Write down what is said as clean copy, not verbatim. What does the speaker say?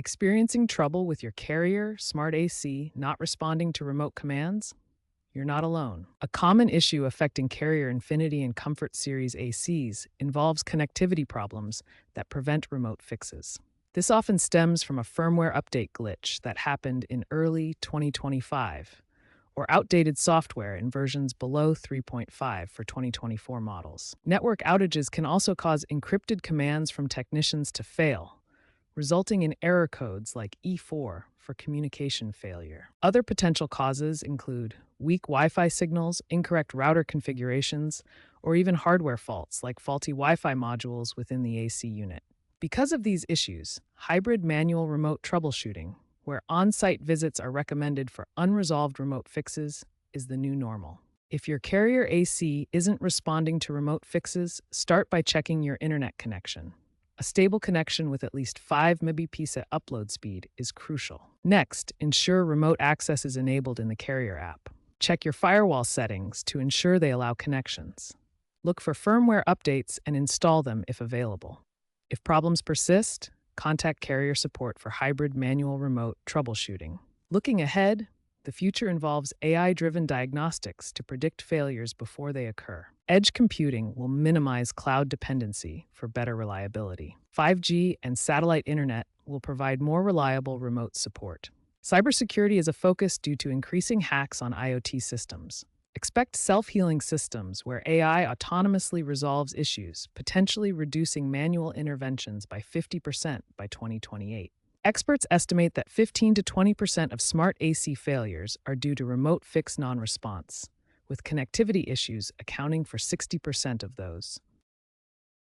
Experiencing trouble with your carrier smart AC not responding to remote commands? You're not alone. A common issue affecting Carrier Infinity and Comfort Series ACs involves connectivity problems that prevent remote fixes. This often stems from a firmware update glitch that happened in early 2025 or outdated software in versions below 3.5 for 2024 models. Network outages can also cause encrypted commands from technicians to fail, resulting in error codes like E4 for communication failure. Other potential causes include weak Wi-Fi signals, incorrect router configurations, or even hardware faults like faulty Wi-Fi modules within the AC unit. Because of these issues, hybrid manual remote troubleshooting, where on-site visits are recommended for unresolved remote fixes, is the new normal. If your carrier AC isn't responding to remote fixes, start by checking your internet connection. A stable connection with at least 5 Mbps upload speed is crucial. Next, ensure remote access is enabled in the carrier app. Check your firewall settings to ensure they allow connections. Look for firmware updates and install them if available. If problems persist, contact carrier support for hybrid manual remote troubleshooting. Looking ahead, the future involves AI-driven diagnostics to predict failures before they occur. Edge computing will minimize cloud dependency for better reliability. 5G and satellite internet will provide more reliable remote support. Cybersecurity is a focus due to increasing hacks on IoT systems. Expect self-healing systems where AI autonomously resolves issues, potentially reducing manual interventions by 50% by 2028. Experts estimate that 15 to 20% of smart AC failures are due to remote fix non-response, with connectivity issues accounting for 60% of those.